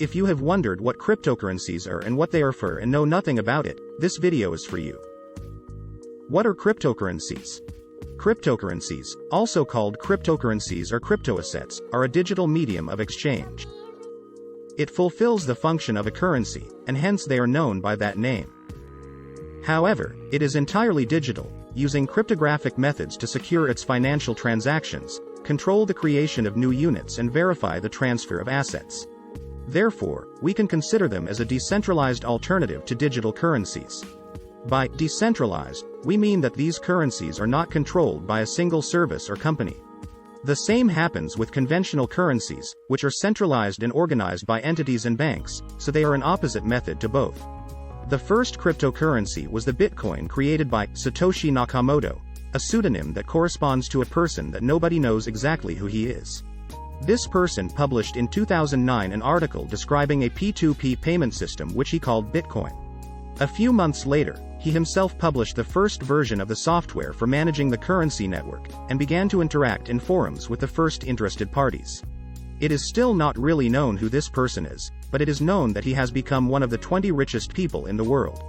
If you have wondered what cryptocurrencies are and what they are for and know nothing about it, this video is for you. What are cryptocurrencies? Cryptocurrencies, also called cryptocurrencies or cryptoassets, are a digital medium of exchange. It fulfills the function of a currency, and hence they are known by that name. However, it is entirely digital, using cryptographic methods to secure its financial transactions, control the creation of new units and verify the transfer of assets. Therefore, we can consider them as a decentralized alternative to digital currencies. By decentralized, we mean that these currencies are not controlled by a single service or company. The same happens with conventional currencies, which are centralized and organized by entities and banks, so they are an opposite method to both. The first cryptocurrency was the Bitcoin, created by Satoshi Nakamoto, a pseudonym that corresponds to a person that nobody knows exactly who he is. This person published in 2009 an article describing a P2P payment system which he called Bitcoin. A few months later, he himself published the first version of the software for managing the currency network, and began to interact in forums with the first interested parties. It is still not really known who this person is, but it is known that he has become one of the 20 richest people in the world.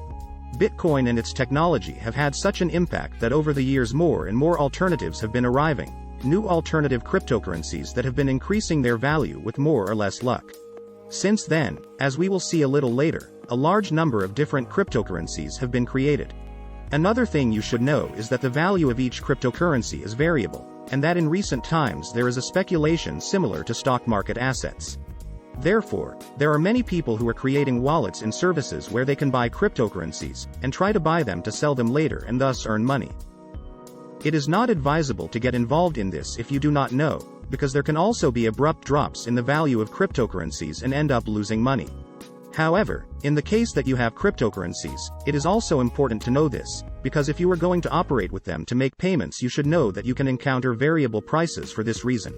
Bitcoin and its technology have had such an impact that over the years more and more alternatives have been arriving, new alternative cryptocurrencies that have been increasing their value with more or less luck. Since then, as we will see a little later, a large number of different cryptocurrencies have been created. Another thing you should know is that the value of each cryptocurrency is variable, and that in recent times there is a speculation similar to stock market assets. Therefore, there are many people who are creating wallets and services where they can buy cryptocurrencies, and try to buy them to sell them later and thus earn money. It is not advisable to get involved in this if you do not know, because there can also be abrupt drops in the value of cryptocurrencies and end up losing money. However, in the case that you have cryptocurrencies, it is also important to know this, because if you are going to operate with them to make payments, you should know that you can encounter variable prices for this reason.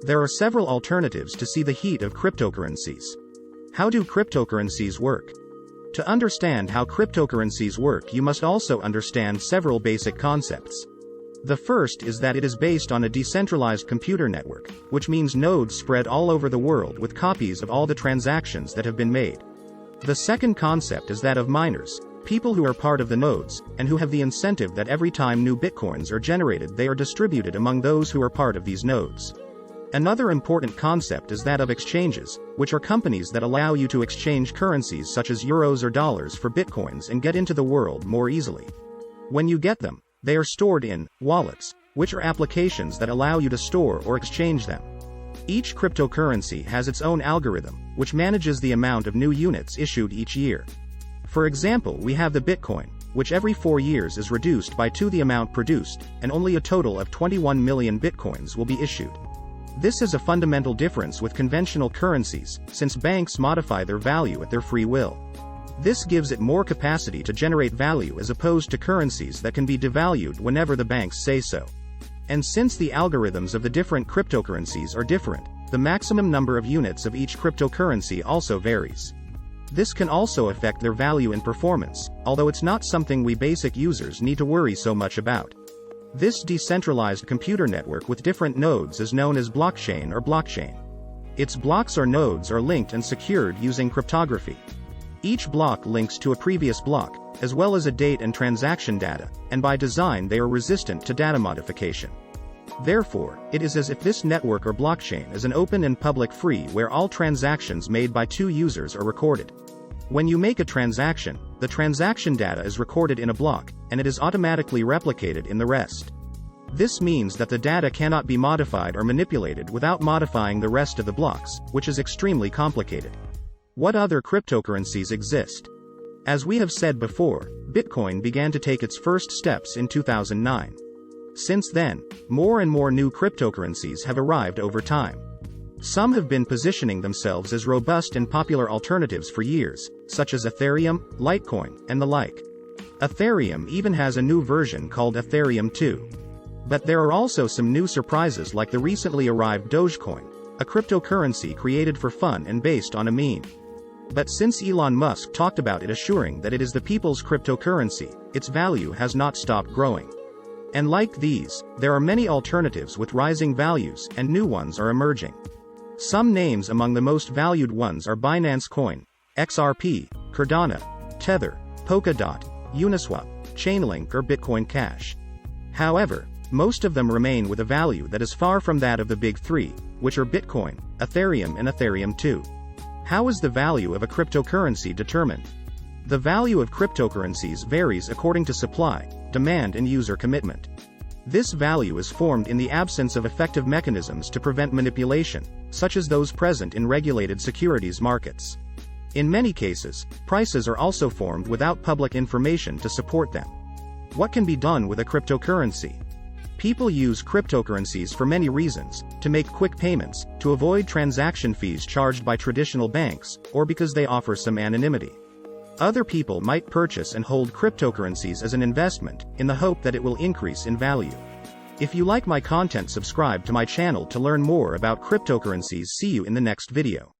There are several alternatives to see the heat of cryptocurrencies. How do cryptocurrencies work? To understand how cryptocurrencies work, you must also understand several basic concepts. The first is that it is based on a decentralized computer network, which means nodes spread all over the world with copies of all the transactions that have been made. The second concept is that of miners, people who are part of the nodes, and who have the incentive that every time new bitcoins are generated they are distributed among those who are part of these nodes. Another important concept is that of exchanges, which are companies that allow you to exchange currencies such as euros or dollars for bitcoins and get into the world more easily. When you get them, they are stored in wallets, which are applications that allow you to store or exchange them. Each cryptocurrency has its own algorithm, which manages the amount of new units issued each year. For example, we have the Bitcoin, which every 4 years is reduced by 2 the amount produced, and only a total of 21 million Bitcoins will be issued. This is a fundamental difference with conventional currencies, since banks modify their value at their free will. This gives it more capacity to generate value as opposed to currencies that can be devalued whenever the banks say so. And since the algorithms of the different cryptocurrencies are different, the maximum number of units of each cryptocurrency also varies. This can also affect their value and performance, although it's not something we basic users need to worry so much about. This decentralized computer network with different nodes is known as blockchain or blockchain. Its blocks or nodes are linked and secured using cryptography. Each block links to a previous block, as well as a date and transaction data, and by design they are resistant to data modification. Therefore, it is as if this network or blockchain is an open and public free where all transactions made by two users are recorded. When you make a transaction, the transaction data is recorded in a block, and it is automatically replicated in the rest. This means that the data cannot be modified or manipulated without modifying the rest of the blocks, which is extremely complicated. What other cryptocurrencies exist? As we have said before, Bitcoin began to take its first steps in 2009. Since then, more and more new cryptocurrencies have arrived over time. Some have been positioning themselves as robust and popular alternatives for years, such as Ethereum, Litecoin, and the like. Ethereum even has a new version called Ethereum 2. But there are also some new surprises like the recently arrived Dogecoin, a cryptocurrency created for fun and based on a meme. But since Elon Musk talked about it assuring that it is the people's cryptocurrency, its value has not stopped growing. And like these, there are many alternatives with rising values, and new ones are emerging. Some names among the most valued ones are Binance Coin, XRP, Cardano, Tether, Polkadot, Uniswap, Chainlink or Bitcoin Cash. However, most of them remain with a value that is far from that of the big three, which are Bitcoin, Ethereum and Ethereum 2. How is the value of a cryptocurrency determined? The value of cryptocurrencies varies according to supply, demand and user commitment. This value is formed in the absence of effective mechanisms to prevent manipulation, such as those present in regulated securities markets. In many cases, prices are also formed without public information to support them. What can be done with a cryptocurrency? People use cryptocurrencies for many reasons: to make quick payments, to avoid transaction fees charged by traditional banks, or because they offer some anonymity. Other people might purchase and hold cryptocurrencies as an investment, in the hope that it will increase in value. If you like my content, subscribe to my channel to learn more about cryptocurrencies. See you in the next video.